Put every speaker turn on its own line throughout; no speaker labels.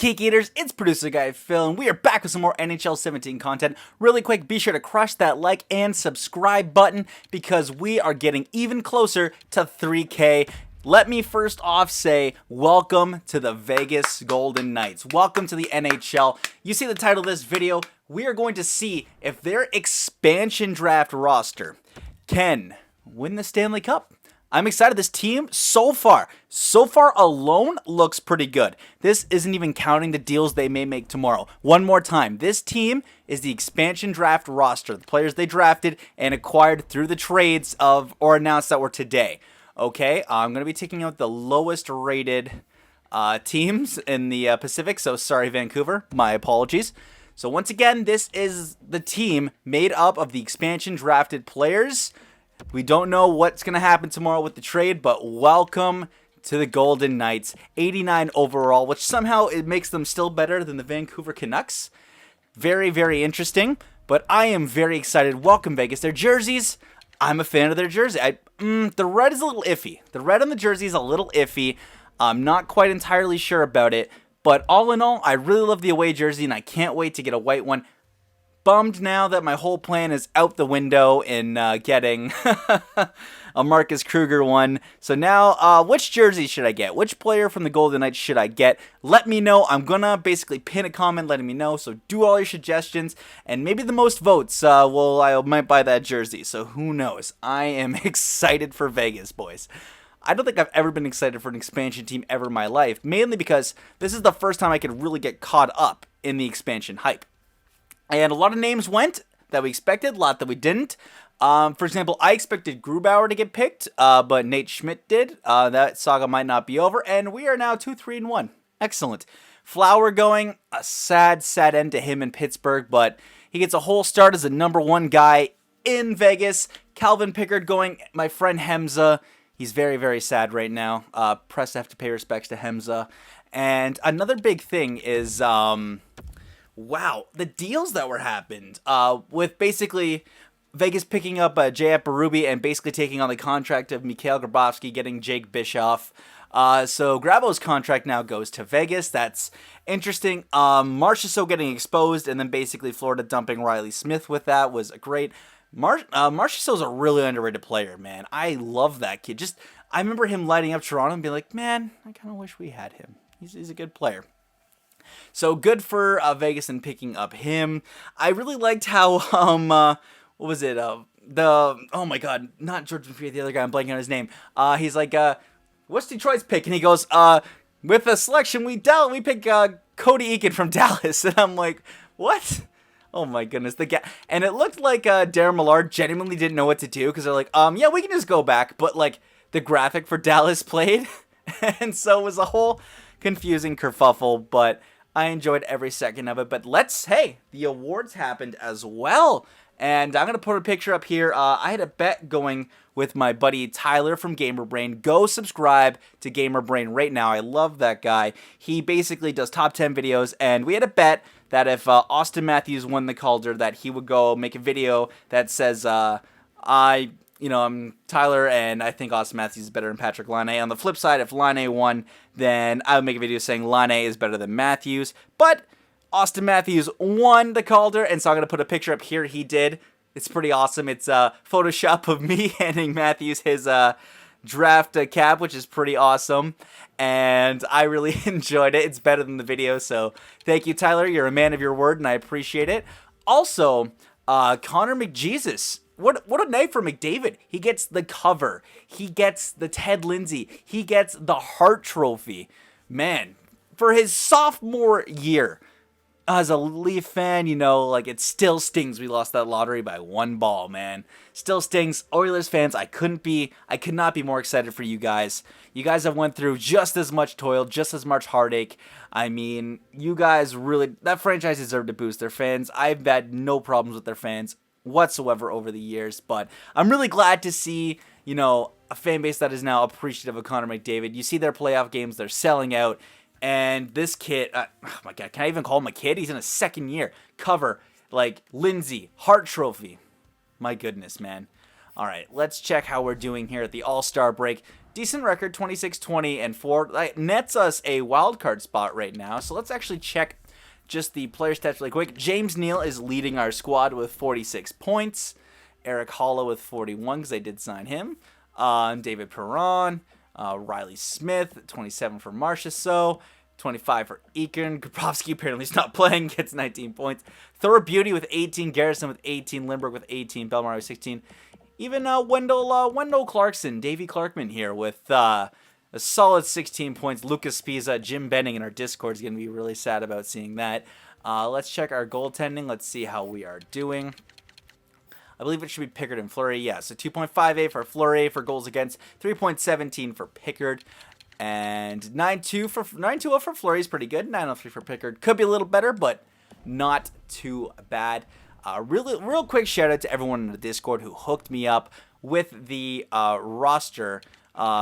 Cake Eaters, it's producer guy Phil, and we are back with some more NHL 17 content. Really quick, be sure to crush that like and subscribe button because we are getting even closer to 3K. Let me first off say, welcome to the Vegas Golden Knights. Welcome to the NHL. You see the title of this video, we are going to see if their expansion draft roster can win the Stanley Cup. I'm excited. This team so far alone looks pretty good. This isn't even counting the deals they may make tomorrow. One more time. This team is the expansion draft roster. The players they drafted and acquired through the trades of or announced that were today. Okay, I'm going to be taking out the lowest rated teams in the Pacific. So sorry, Vancouver. My apologies. So once again, this is the team made up of the expansion drafted players. We don't know what's going to happen tomorrow with the trade, but welcome to the Golden Knights. 89 overall, which somehow it makes them still better than the Vancouver Canucks. Very, very interesting, but I am very excited. Welcome, Vegas. Their jerseys, I'm a fan of their jersey. The red is a little iffy. The red on the jersey is a little iffy. I'm not quite entirely sure about it, but all in all, I really love the away jersey, and I can't wait to get a white one. Bummed now that my whole plan is out the window in getting a Marcus Kruger one. So now, which jersey should I get? Which player from the Golden Knights should I get? Let me know. I'm going to basically pin a comment letting me know. So do all your suggestions. And maybe the most votes, I might buy that jersey. So who knows? I am excited for Vegas, boys. I don't think I've ever been excited for an expansion team ever in my life. Mainly because this is the first time I could really get caught up in the expansion hype. And a lot of names went that we expected, a lot that we didn't. For example, I expected Grubauer to get picked, but Nate Schmidt did. That saga might not be over, and we are now 2-3-1. Excellent. Flower going, a sad end to him in Pittsburgh, but he gets a whole start as a number one guy in Vegas. Calvin Pickard going, my friend Hemza. He's very, very sad right now. Press have to pay respects to Hemza. And another big thing is... wow, the deals that were happened with basically Vegas picking up J.F. Berube and basically taking on the contract of Mikhail Grabovski, getting Jake Bischoff. So Grabo's contract now goes to Vegas. That's interesting. Marchessault getting exposed and then basically Florida dumping Riley Smith with that was great. Marchessault's a really underrated player, man. I love that kid. I remember him lighting up Toronto and being like, man, I kind of wish we had him. He's a good player. So good for Vegas in picking up him. I really liked how, what was it? Oh my God, not George McPhee, the other guy, I'm blanking on his name. He's like, what's Detroit's pick? And he goes, with the selection we pick Cody Eakin from Dallas. And I'm like, what? Oh my goodness, and it looked like Darren Millard genuinely didn't know what to do because they're like, yeah, we can just go back. But like the graphic for Dallas played, and so it was a whole confusing kerfuffle, but I enjoyed every second of it. But the awards happened as well. And I'm going to put a picture up here. I had a bet going with my buddy Tyler from GamerBrain. Go subscribe to GamerBrain right now. I love that guy. He basically does top 10 videos. And we had a bet that if Austin Matthews won the Calder, that he would go make a video that says, I'm Tyler, and I think Austin Matthews is better than Patrick Laine. On the flip side, if Laine won, then I would make a video saying Laine is better than Matthews. But Austin Matthews won the Calder, and so I'm going to put a picture up here. He did. It's pretty awesome. It's a Photoshop of me handing Matthews his draft cap, which is pretty awesome. And I really enjoyed it. It's better than the video, so thank you, Tyler. You're a man of your word, and I appreciate it. Also, Connor McJesus. What a night for McDavid. He gets the cover. He gets the Ted Lindsay. He gets the Hart Trophy. Man, for his sophomore year, as a Leaf fan, it still stings we lost that lottery by one ball, man. Still stings. Oilers fans, I could not be more excited for you guys. You guys have went through just as much toil, just as much heartache. I mean, you guys really, that franchise deserved to boost their fans. I've had no problems with their fans whatsoever over the years, but I'm really glad to see, a fan base that is now appreciative of Connor McDavid. You see their playoff games, they're selling out, and this kid, oh my God, can I even call him a kid? He's in his second year. Cover, Lindsay, Hart Trophy. My goodness, man. All right, let's check how we're doing here at the All-Star break. decent record, 26-20 and 4. That nets us a wild card spot right now. So let's actually check just the player stats really quick. James Neal is leading our squad with 46 points. Eric Holla with 41 because they did sign him. David Perron, Riley Smith, 27 for Marchessault, 25 for Eakin. Grabowski apparently is not playing, gets 19 points. Thor Beauty with 18, Garrison with 18, Lindbergh with 18, Belmar with 16. Even Wendell Clarkson, Davey Clarkman here with a solid 16 points. Lucas Pisa, Jim Benning in our Discord is going to be really sad about seeing that. Let's check our goaltending. Let's see how we are doing. I believe it should be Pickard and Fleury. Yeah, so 2.58 for Fleury for goals against, 3.17 for Pickard, and 9.20 for Fleury is pretty good. 9.03 for Pickard. Could be a little better, but not too bad. Real quick shout out to everyone in the Discord who hooked me up with the roster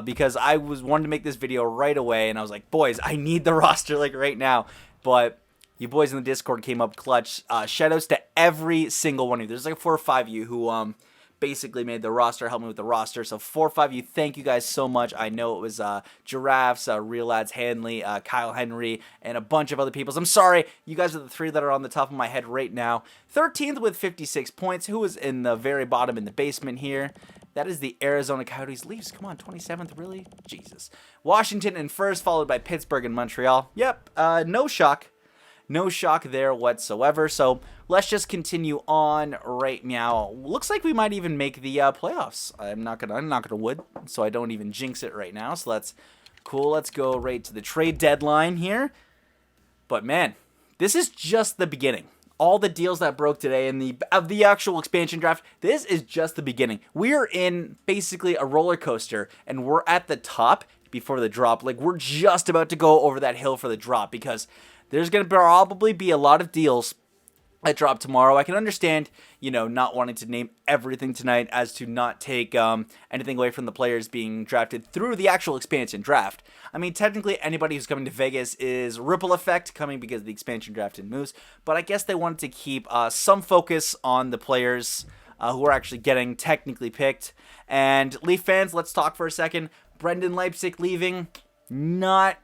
because I wanted to make this video right away, and I was like, boys, I need the roster like right now. But you boys in the Discord came up clutch. Shout outs to every single one of you. There's like 4 or 5 of you who basically made the roster, helped me with the roster. So 4 or 5 of you, thank you guys so much. I know it was Giraffes, Real Lads Hanley, Kyle Henry, and a bunch of other people. So I'm sorry. You guys are the 3 that are on the top of my head right now. 13th with 56 points. Who is in the very bottom in the basement here? That is the Arizona Coyotes. Leafs, come on, 27th, really? Jesus. Washington in first, followed by Pittsburgh and Montreal. Yep, no shock. No shock there whatsoever. So let's just continue on right now. Looks like we might even make the playoffs. I'm not gonna wood, so I don't even jinx it right now. So that's cool. Let's go right to the trade deadline here. But man, this is just the beginning. All the deals that broke today in the actual expansion draft, this is just the beginning. We are in basically a roller coaster, and we're at the top before the drop. Like, we're just about to go over that hill for the drop because there's going to probably be a lot of deals that drop tomorrow. I can understand, not wanting to name everything tonight as to not take anything away from the players being drafted through the actual expansion draft. I mean, technically, anybody who's coming to Vegas is ripple effect coming because of the expansion draft and moves, but I guess they wanted to keep some focus on the players who are actually getting technically picked. And Leaf fans, let's talk for a second. Brendan Leipzig leaving. Not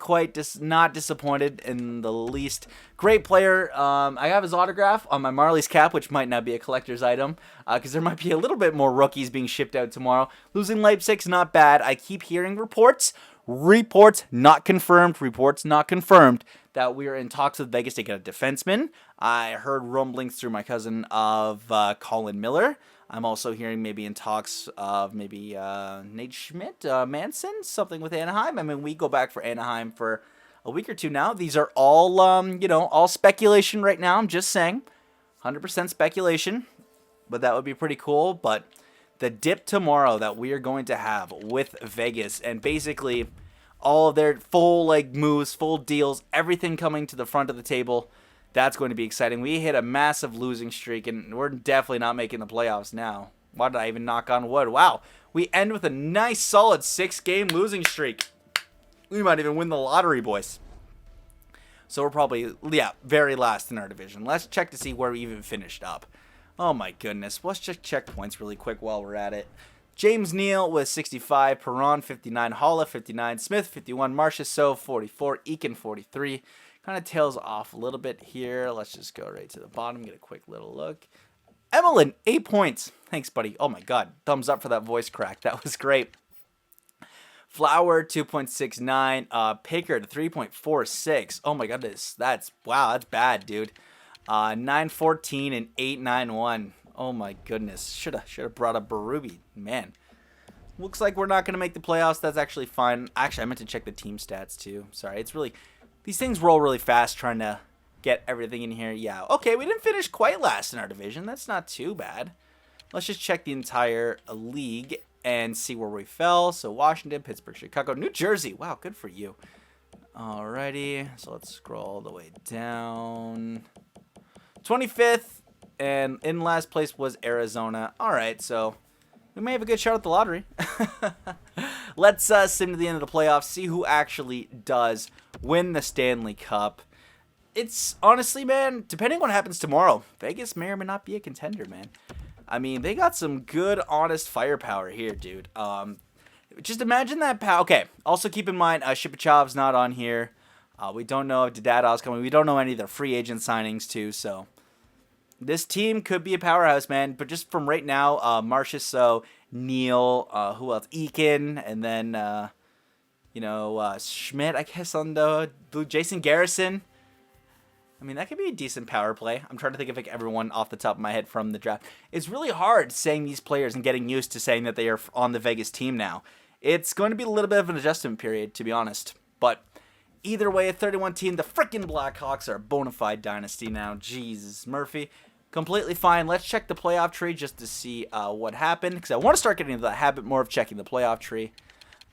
disappointed in the least. Great player. I have his autograph on my Marley's cap, which might not be a collector's item because there might be a little bit more rookies being shipped out tomorrow. Losing Leipzig's not bad. I keep hearing reports not confirmed, that we are in talks with Vegas to get a defenseman. I heard rumblings through my cousin of Colin Miller. I'm also hearing maybe in talks of maybe Nate Schmidt, Manson, something with Anaheim. I mean, we go back for Anaheim for a week or two now. These are all, all speculation right now. I'm just saying, 100% speculation, but that would be pretty cool. But the dip tomorrow that we are going to have with Vegas and basically all of their full moves, full deals, everything coming to the front of the table. That's going to be exciting. We hit a massive losing streak, and we're definitely not making the playoffs now. Why did I even knock on wood? Wow. We end with a nice, solid 6-game losing streak. We might even win the lottery, boys. So we're probably, very last in our division. Let's check to see where we even finished up. Oh, my goodness. Let's just check points really quick while we're at it. James Neal with 65, Perron 59, Holla 59, Smith 51, Marchessault 44, Eakin 43. Kind of tails off a little bit here. Let's just go right to the bottom, get a quick little look. Emelin, 8 points. Thanks, buddy. Oh, my God. Thumbs up for that voice crack. That was great. Flower, 2.69. Pickard, 3.46. Oh, my goodness. That's bad, dude. 9.14 and 8.91. Oh, my goodness. Should have brought up Berube. Man. Looks like we're not going to make the playoffs. That's actually fine. Actually, I meant to check the team stats, too. Sorry. It's really... These things roll really fast trying to get everything in here. Yeah, okay, we didn't finish quite last in our division. That's not too bad. Let's just check the entire league and see where we fell. So Washington, Pittsburgh, Chicago, New Jersey. Wow, good for you. Alrighty, so let's scroll all the way down. 25th, and in last place was Arizona. Alright, so we may have a good shot at the lottery. Let's sim to the end of the playoffs, see who actually does win the Stanley Cup. It's honestly, man, depending on what happens tomorrow, Vegas may or may not be a contender, man. I mean, they got some good, honest firepower here, dude. Just imagine that power. Okay, also keep in mind, Shipachov's not on here. We don't know if Dadov's coming. We don't know any of their free agent signings, too, so this team could be a powerhouse, man. But just from right now, Marchessault, Neal, who else? Eakin, and then, Schmidt, I guess, on the blue. Jason Garrison. I mean, that could be a decent power play. I'm trying to think of like everyone off the top of my head from the draft. It's really hard saying these players and getting used to saying that they are on the Vegas team now. It's going to be a little bit of an adjustment period, to be honest. But either way, a 31 team, the freaking Blackhawks are a bona fide dynasty now. Jesus, Murphy. Completely fine. Let's check the playoff tree just to see what happened. Because I want to start getting into the habit more of checking the playoff tree.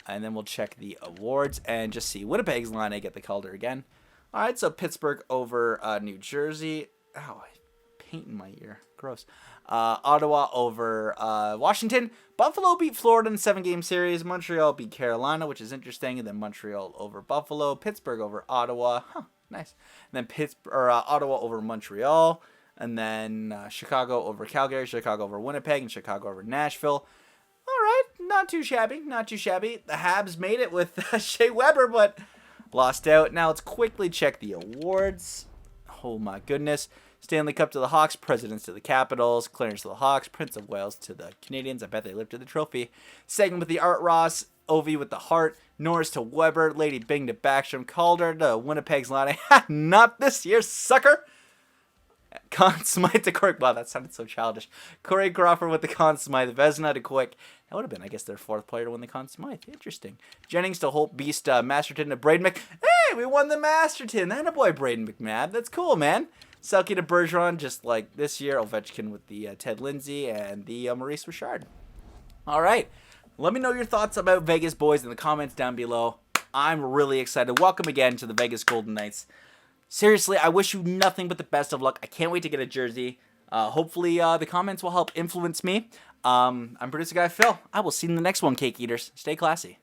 And then we'll check the awards and just see Winnipeg's line. I get the Calder again. All right, so Pittsburgh over New Jersey. Ow, paint in my ear. Gross. Ottawa over Washington. Buffalo beat Florida in a 7-game series. Montreal beat Carolina, which is interesting. And then Montreal over Buffalo. Pittsburgh over Ottawa. Huh, nice. And then Ottawa over Montreal. And then Chicago over Calgary. Chicago over Winnipeg. And Chicago over Nashville. All right, not too shabby. Not too shabby. The Habs made it with Shea Weber, but lost out. Now let's quickly check the awards. Oh my goodness. Stanley Cup to the Hawks, Presidents to the Capitals, Clarence to the Hawks, Prince of Wales to the Canadians. I bet they lifted the trophy. Segment with the Art Ross, Ovi with the Hart, Norris to Weber, Lady Bing to Backstrom, Calder to Winnipeg's line. Not this year, sucker. Conn Smythe to Corey. Wow, that sounded so childish. Corey Crawford with the Conn Smythe. Vezina to Quick. That would have been, I guess, their fourth player to win the Conn Smythe. Interesting. Jennings to Holt, Beast, Masterton to Braden Mc. Hey, we won the Masterton. That a boy, Braden McNabb. That's cool, man. Selke to Bergeron, just like this year. Ovechkin with the Ted Lindsay and the Maurice Richard. All right. Let me know your thoughts about Vegas boys in the comments down below. I'm really excited. Welcome again to the Vegas Golden Knights. Seriously, I wish you nothing but the best of luck. I can't wait to get a jersey. Hopefully, the comments will help influence me. I'm producer guy Phil. I will see you in the next one, Cake Eaters. Stay classy.